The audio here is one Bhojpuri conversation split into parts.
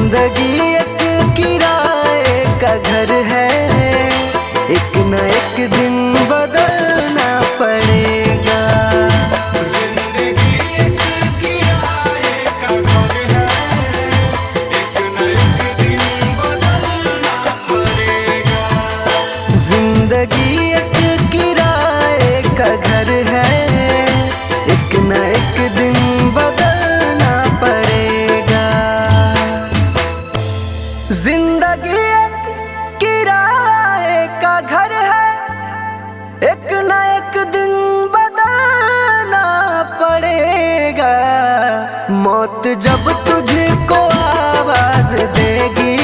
जिंदगी एक किराए का घर है, एक न एक दिन बदलना पड़ेगा। जिंदगी एक किराए का घर है, एक न एक दिन बदलना पड़ेगा। जिंदगी एक किराए का घर है, एक न एक दिन बदलना पड़ेगा। जिंदगी एक किराए का घर है, एक न एक दिन बदलना पड़ेगा। मौत जब तुझको आवाज देगी,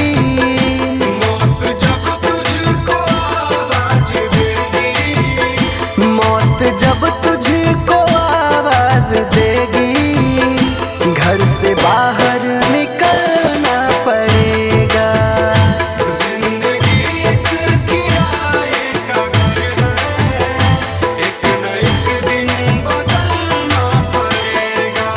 मौत जब तुझको आवाज देगी, मौत जब तुझको आवाज देगी, घर से बाहर निकलना पड़ेगा। जिंदगी एक किराए का घर है, एक न एक दिन बदलना पड़ेगा।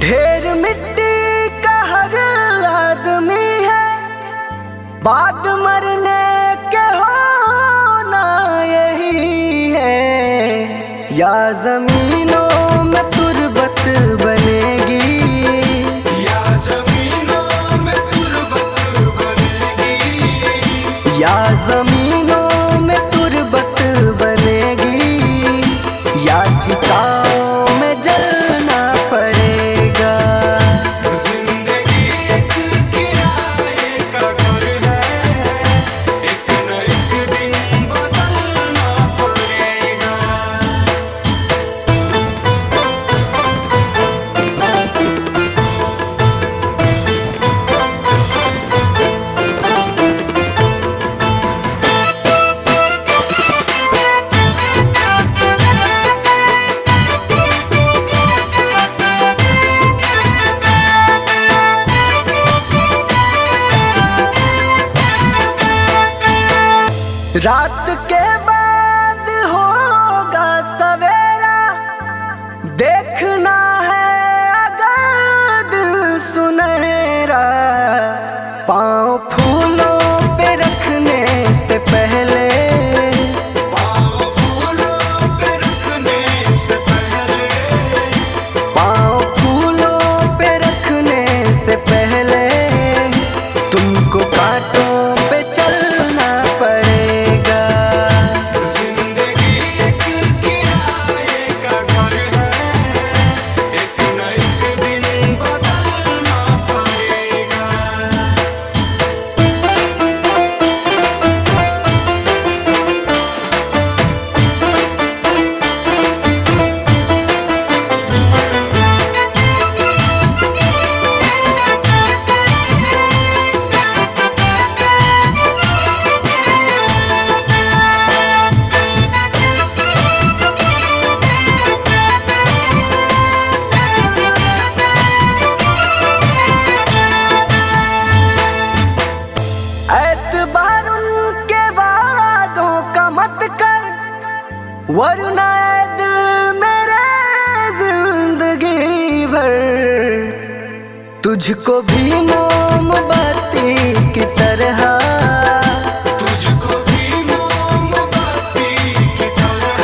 ढेर मिट्टी का हर आदमी है, बाद मरने के होना यही है। या जमीनों में तुरबत बनेगी, या जमीनों में तुरबत बनेगी, या जमीनों में तुरबत बनेगी, या चिताओं में जलना पड़ेगा। जिंदगी एक किराए का घर है, एक न एक दिन बदलना पड़ेगा। रात के बाद होगा सवेरा, देखना है अगर दिल सुनहरा। पाँव फूलों पे रखने से पहले, पाँव फूलों पे रखने से पहले, पाँव फूलों पे रखने से पहले, तुमको कांटों पे चलना पड़ेगा। जिंदगी एक किराए का घर है, एक न एक दिन बदलना पड़ेगा। एतबार उनके वादों का मत कर, वरना ऐ दिल मेरे जिंदगी भर तुझको भी मोमबत्ती की तरह, तुझको भी मोमबत्ती की तरह,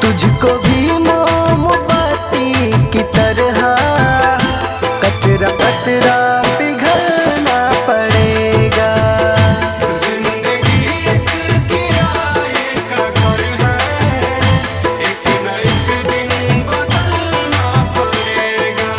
तुझको भी मोमबत्ती की तरह, कतरा कतरा पिघलना पड़ेगा। जिंदगी एक किराए का घर है, एक न एक दिन बदलना पड़ेगा।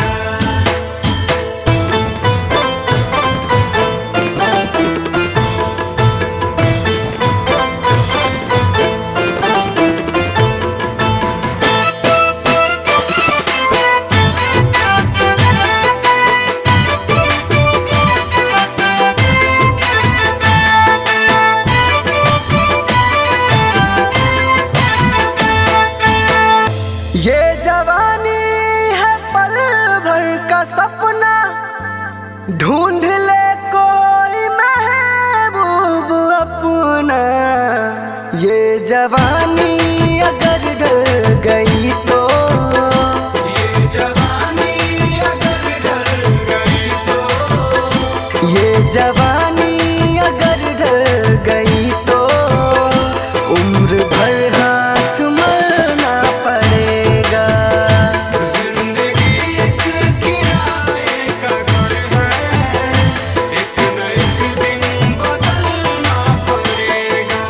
का सपना ढूंढ ले कोई महबूब अपना। ये जवानी अगर ढल गई तो, ये जवानी अगर ढल गई तो, ये जवानी अगर ढल गई तो उम्र भर हाथ मलना पड़ेगा। जिंदगी एक किराए का घर है, एक न एक दिन बदलना पड़ेगा।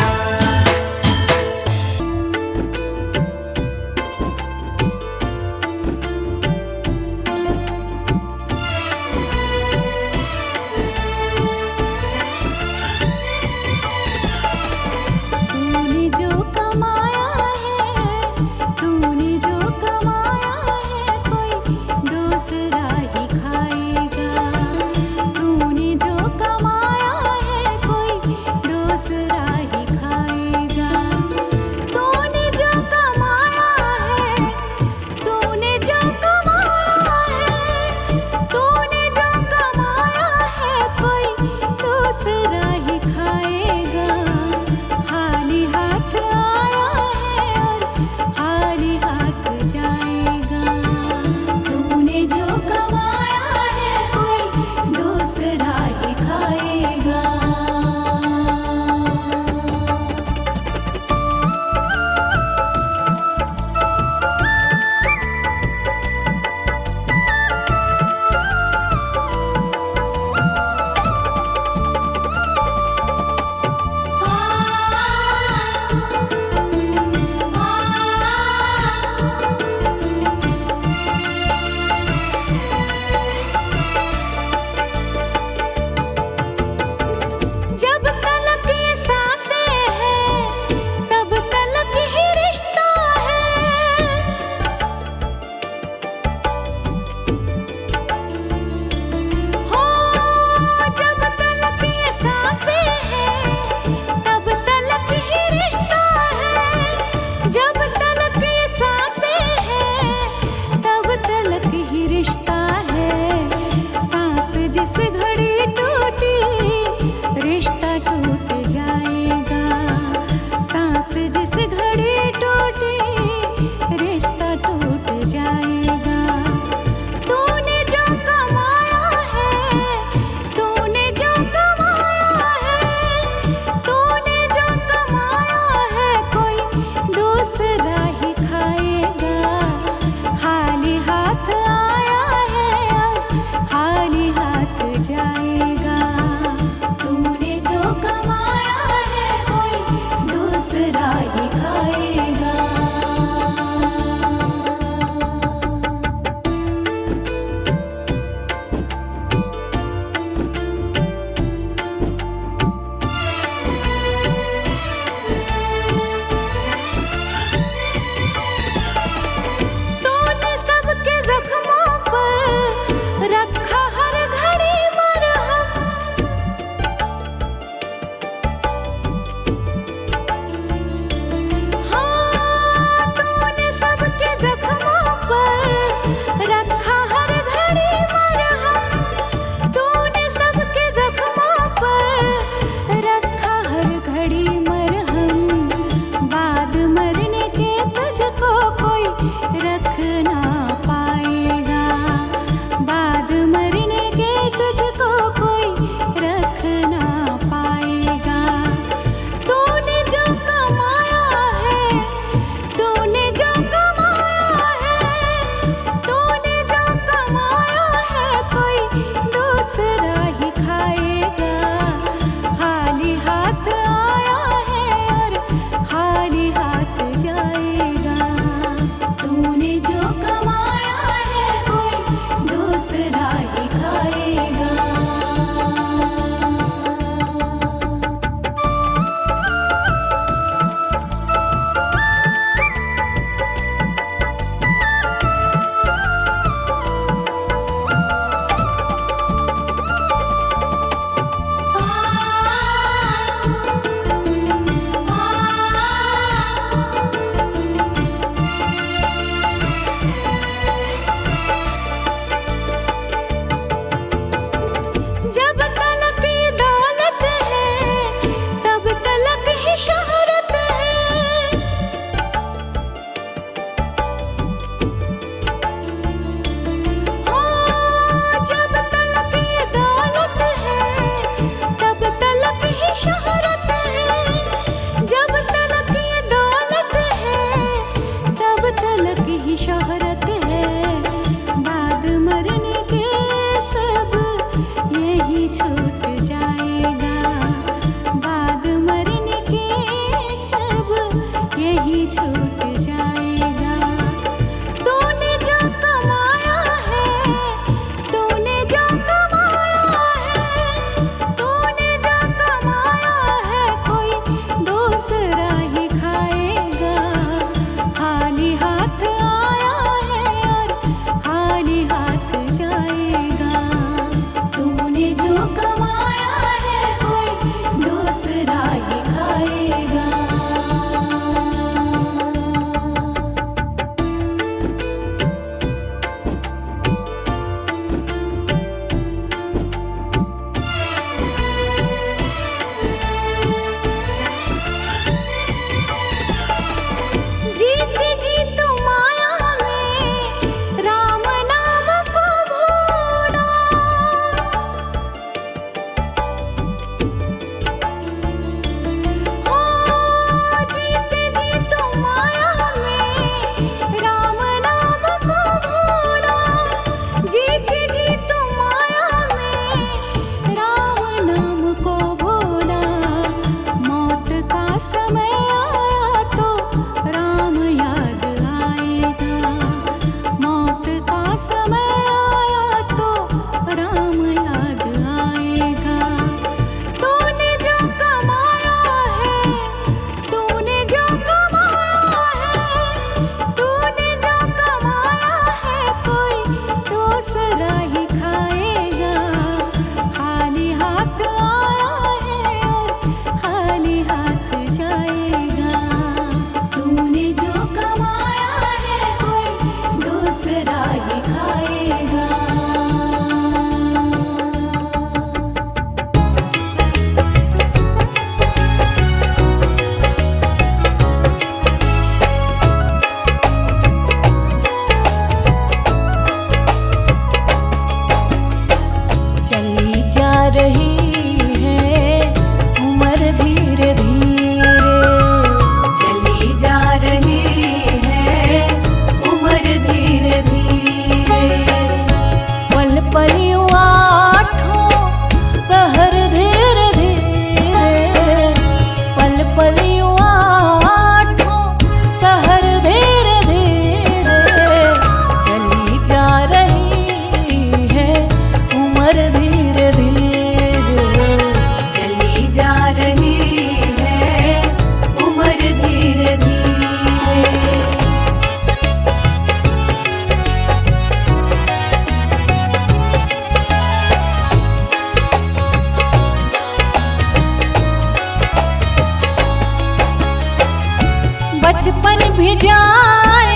भी जाए,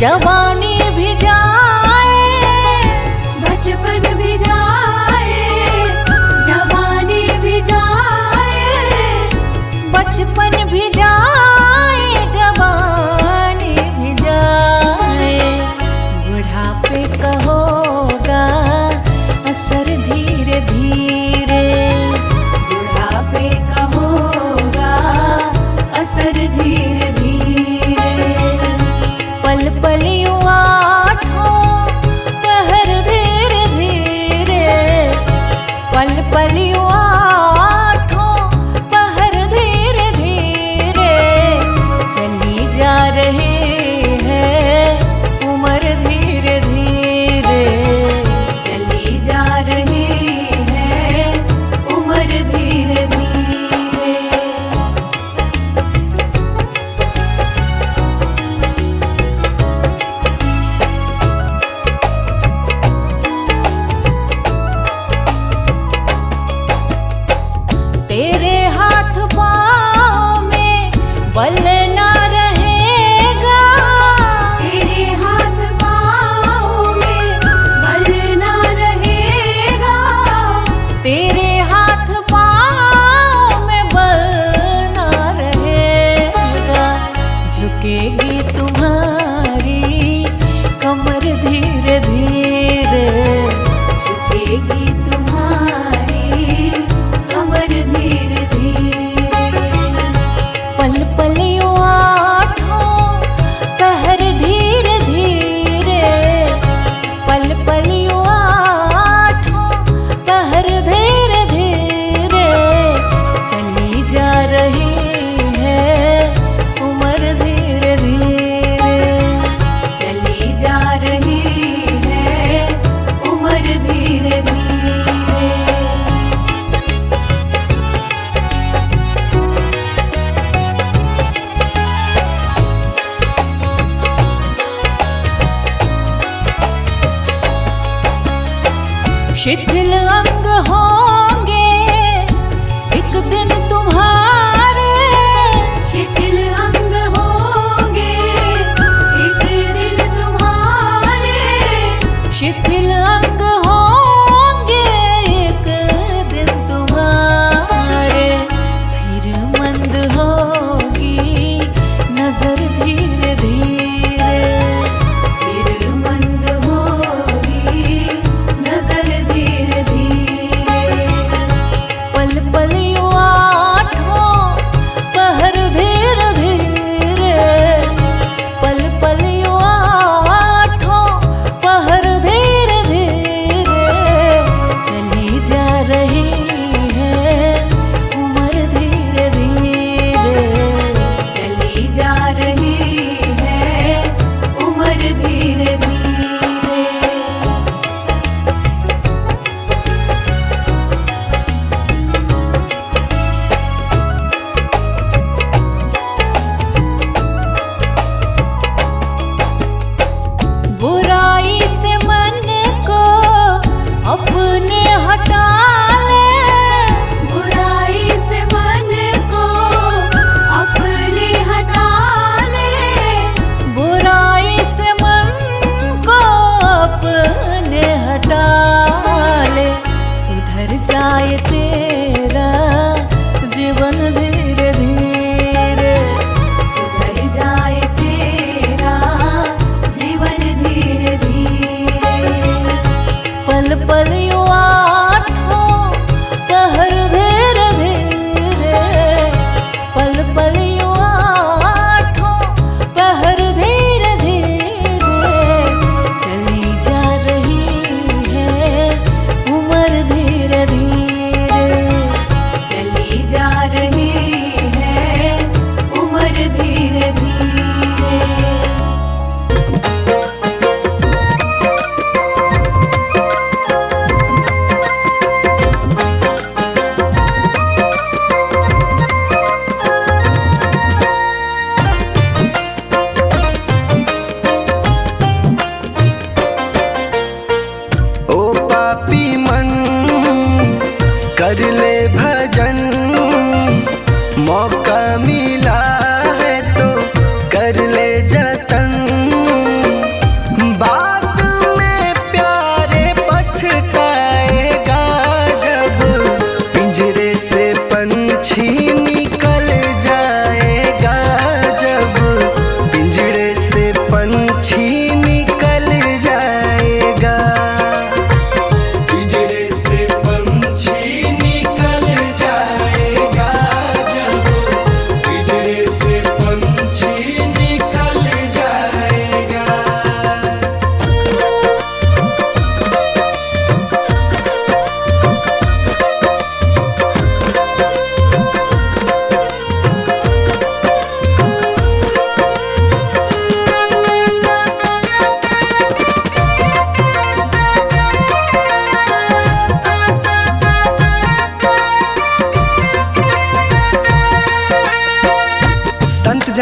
जवानी भी जाए, बचपन भी जाए, जवानी भी जाए, बचपन भी जाए, जवानी भी जाए। बुढ़ापे का होगा असर धीरे धीरे, बुढ़ापे का होगा असर धीरे धीरे। पल पल यूं आठों पहर धीरे धीरे, पल पल यूं आठों पहर धीरे धीरे। चली जा रही है उम्र धीरे धीरे, चली जा रही है उम्र धीरे धीरे। तेरे हाथ पाँव में बल ना रहेगा, तेरे हाथ पाँव में बल ना रहेगा, तेरे हाथ पाँव में बल ना रहेगा। झुकेगी तुम्हारी कमर धीरे धीरे, झुकेगी तुम्हारी कमर धीरे धीरे। पल पल यूं आठों पहर धीरे धीरे, पल पल यूं आठों पहर धीरे धीरे। चली जा रही है उम्र धीरे धीरे, चली जा रही है उम्र धीरे धीरे। शिथिल अंग होंगे एक दिन तुम्हारे, शिथिल अंग होंगे एक दिन तुम्हारे, शिथिल अंग होंगे एक दिन तुम्हारे। फिर मंद होगी नजर धीरे धीरे, फिर मंद होगी नजर धीरे धीरे। पल पल यूं आठों पहर धीरे धीरे, पल पल यूं आठों पहर धीरे धीरे। चली जा रही है उम्र धीरे धीरे, चली जा रही है उम्र धीरे धीरे। बुराई से मन को अपने हटा ले, बुराई से मन को अपने हटा ले, बुराई से मन को अपने हटा ले। सुधर जाए तेरा जीवन धीरे धीरे, सुधर जाए तेरा जीवन धीरे धीरे। पल पल यूं आठों पहर धीरे धीरे, पल पल यूं आठों पहर धीरे धीरे। चली जा रही है उम्र धीरे धीरे, चली जा रही है उम्र धीरे धीरे। कर ले भजन, मौका मिला है तो कर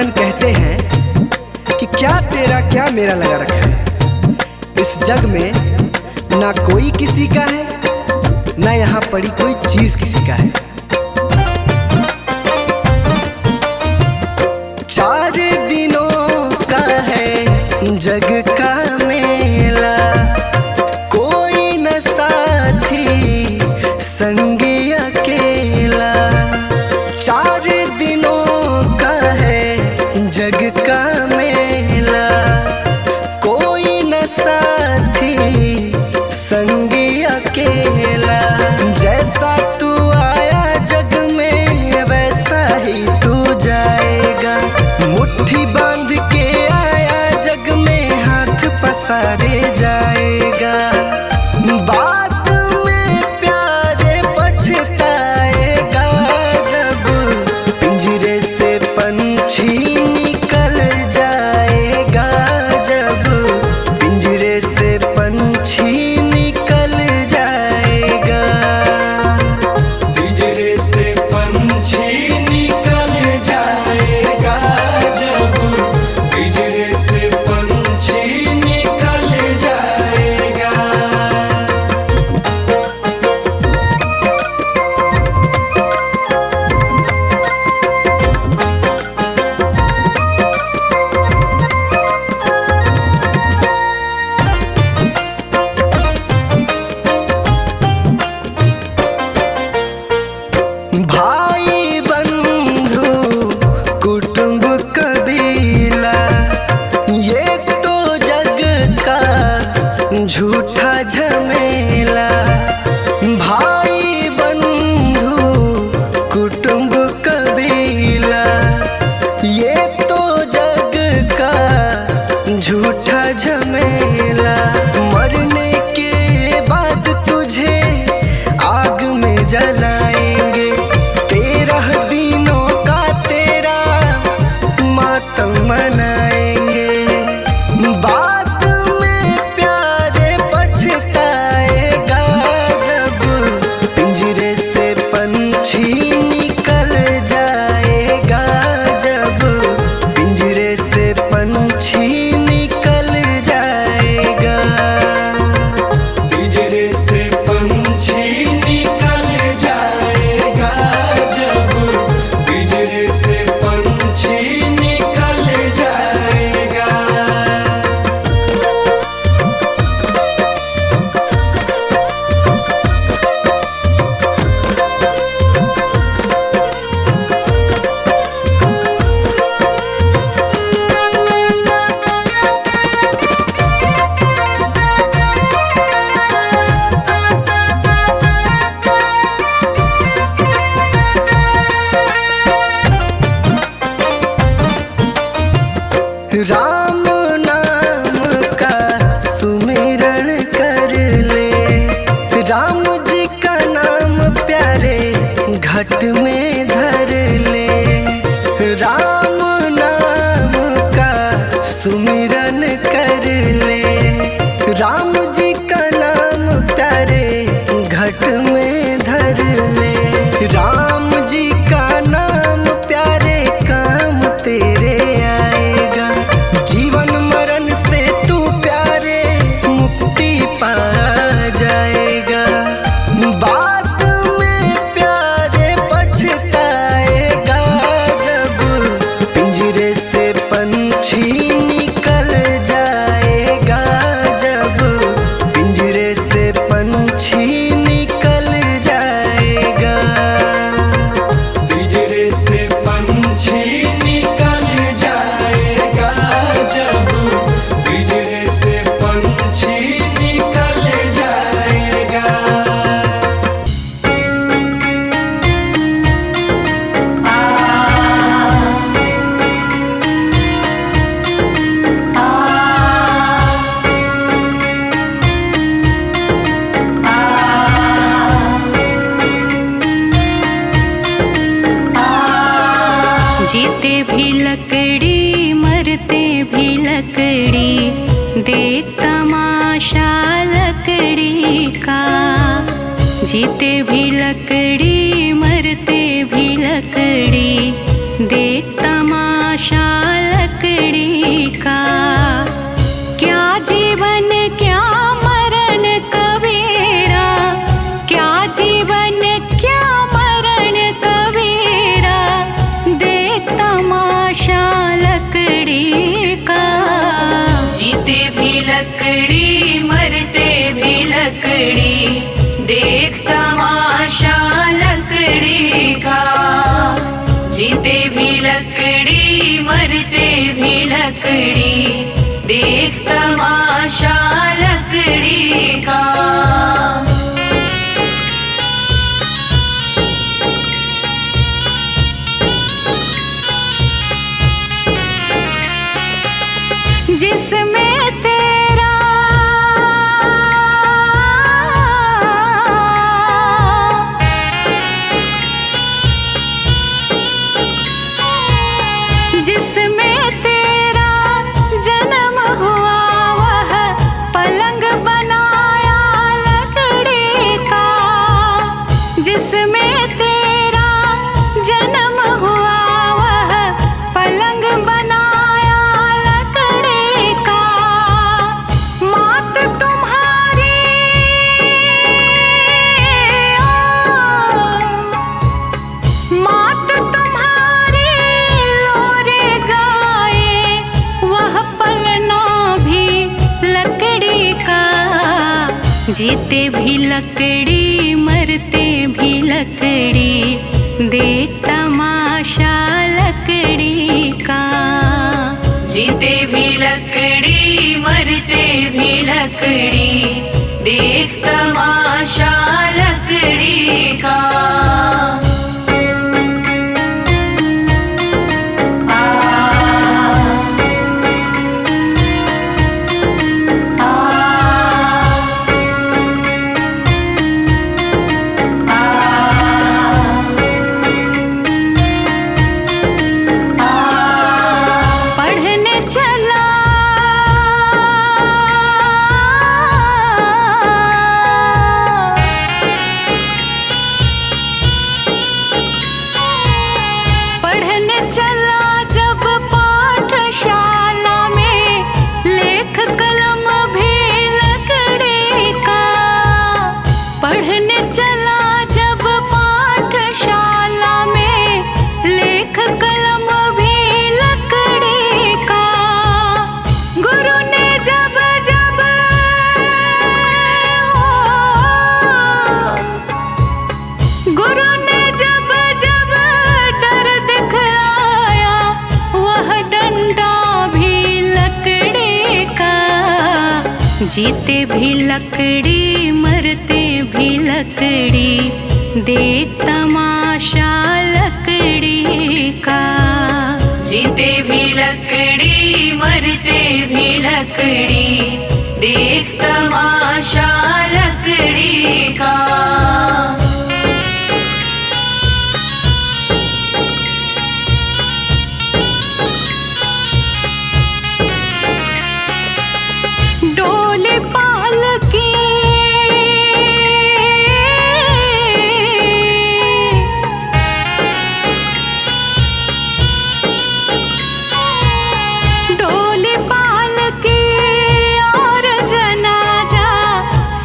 सजन कहते हैं कि क्या तेरा क्या मेरा लगा रखा है। इस जग में ना कोई किसी का है, ना यहाँ पड़ी कोई चीज किसी का है। 4 दिनों का है जग का मेला, कोई न साथी संगी अकेला। 4 दिनों का है जग का मेला, कोई न साथी संगी अकेला। जैसा तू आया जग में वैसा ही तू जाएगा। मुट्ठी बांध के आया जग में हाथ पसारे जाएगा। बाद में प्यारे पछताएगा जब पिंजरे से पंछी निकल जाएगा। जब पिंजरे से पंछी निकल जाएगा। पिंजरे से पंछी निकल जाएगा। जब पिंजरे से पंछी निकल जाएगा। भाई बंधु कुटुंब कबीला, ये तो जग का झूठा झमेला। भाई बंधु कुटुंब कबीला, ये तो जग का झूठा झमेला। मरने के बाद तुझे आग में जलाएंगे। 13 दिनों का तेरा मातम मनाएंगे। बाद में प्यारे पछताएगा जब पिंजरे से पंछी निकल जाएगा। जब पिंजरे से पंछी निकल जाएगा। पिंजरे से पंछी निकल जाएगा। जब पिंजरे से पंछी निकल जाएगा। राम नाम का सुमिरन कर ले। राम जी का नाम प्यारे घट में धर ले। राम नाम का सुमिरन कर ले। राम जी का नाम प्यारे घट में धर ले। राम जी का नाम प्यारे काम तेरे आएगा। जीवन मरण से तू प्यारे मुक्ति पा जाएगा। बाद में प्यारे पछताएगा जब पिंजरे से पंछी निकल जाएगा। जब पिंजरे से पंछी निकल जाएगा। पिंजरे से पंछी निकल जाएगा। जब पिंजरे से पंछी निकल जाएगा। जीते भी लकड़ी मरते भी लकड़ी, देख तमाशा लकड़ी का। जीते भी लकड़ी मरते भी लकड़ी, देख तमाशा तमाशा लकड़ी का। क्या जीवन क्या मरण कबीरा, क्या जीवन क्या मरण कबीरा, देख तमाशा लकड़ी का। जीते भी लकड़ी मरते भी लकड़ी, देख तमाशा लकड़ी का। जीते भी लकड़ी मरते भी लकड़ी, देख तमाशा लकड़ी का। जिसमें तेरा जिसमें तेरा जन्म हुआ, वह पलंग बनाया लकड़ी का। जिसमें तेरा जन्म हुआ, वह पलंग बनाया लकड़ी का। मात तुम्हारी मात तुम्हारी लोरे गाए, वह पलना भी लकड़ी का। जीते भी लकड़ी मरते भी लकड़ी, देख तमाशा लकड़ी का। जीते भी लकड़ी मरते भी लकड़ी, देख तमाशा लकड़ी का। पढ़ने चला पढ़ने चला जब पाठशाला में, लेख कलम भी लकड़ी का। पढ़ने चला जब पाठशाला में, लेख कलम भी लकड़ी का। गुरु ने जब जब गुरु ने जब जब डर दिखलाया, वह डंडा भी लकड़ी का। जीते भी लकड़ी मरते भी लकड़ी, देख तमाशा लकड़ी का। जीते भी लकड़ी मरते भी लकड़ी, देख तमाशा लकड़ी का। डोली पालकी डोली पालकी और जनाजा,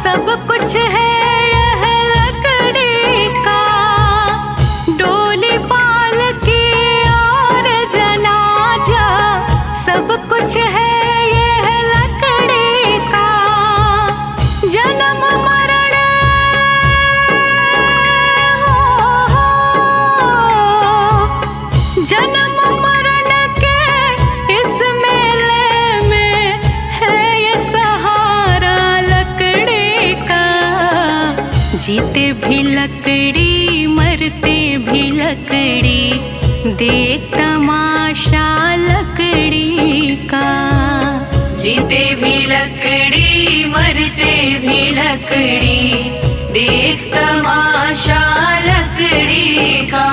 सब कुछ है यह लकड़ी का। डोली पालकी और जनाजा, सब कुछ है यह लकड़ी का। जन्म मरण जन्म मरण के इस मेले में है ये सहारा लकड़ी का। जीते भी लकड़ी मरते भी लकड़ी, देख तमाशा लकड़ी का। जीते भी लकड़ी मरते भी लकड़ी, देख तमाशा लकड़ी का।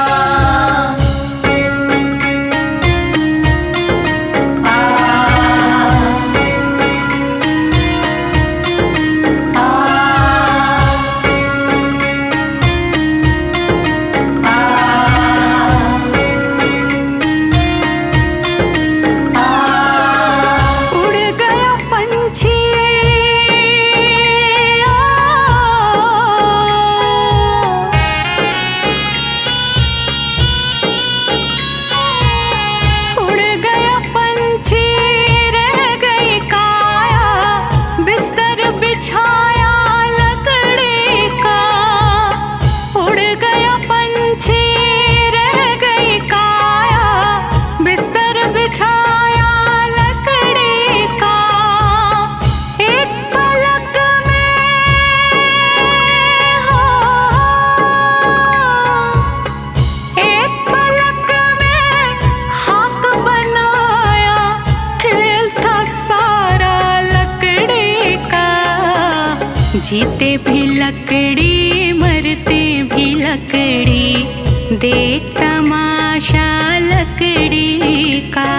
जीते भी लकड़ी मरते भी लकड़ी, देख तमाशा लकड़ी का।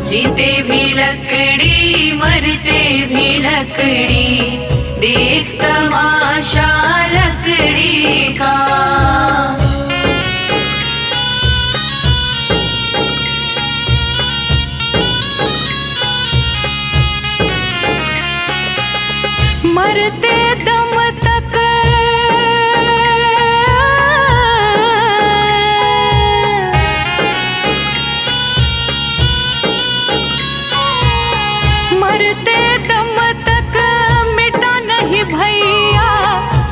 जीते भी लकड़ी मरते भी लकड़ी, देख तमाशा लकड़ी का। मरते दम तक मरते दम तक मिटा नहीं भैया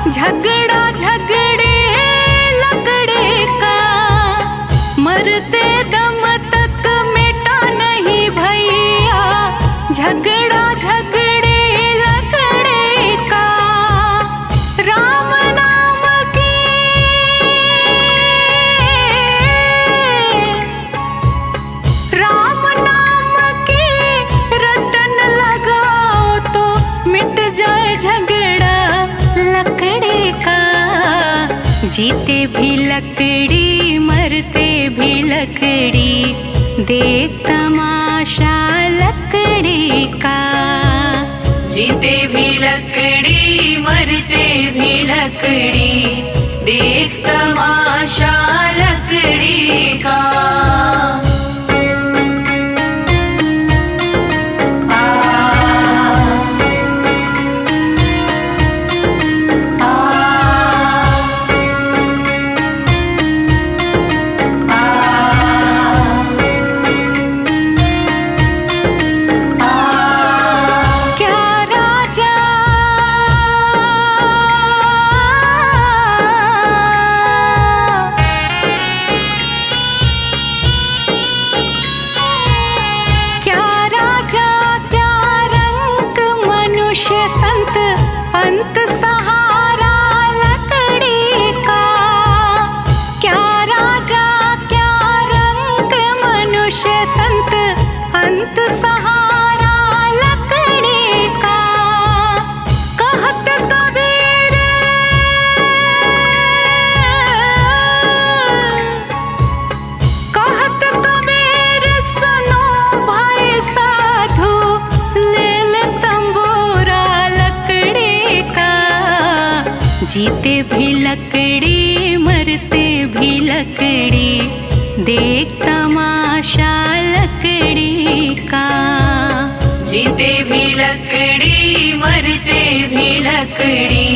झगड़ा झगड़े लकड़े का। मरते दम तक मिटा नहीं भैया झगड़ा झगड़े लकड़े का। राम नाम की राम नाम की रटन लगाओ तो मिट जाए झगड़ा लकड़ी का। जीते भी लकड़ी मरते भी लकड़ी, देख तमाशा लकड़ी का। जीते भी लकड़ी मरते भी लकड़ी, देख तमाशा लकड़ी का। अंत सहारा लकड़ी का। क्या राजा क्या रंग मनुष्य संत, अंत सहारा लकड़ी का। कहत कबीर कहत कबीर सुनो भाई साधु, ले ले तंबूरा लकड़ी का। जीते भी लकड़ी मरते भी लकड़ी, देख तमाशा लकड़ी का। जीते भी लकड़ी मरते भी लकड़ी,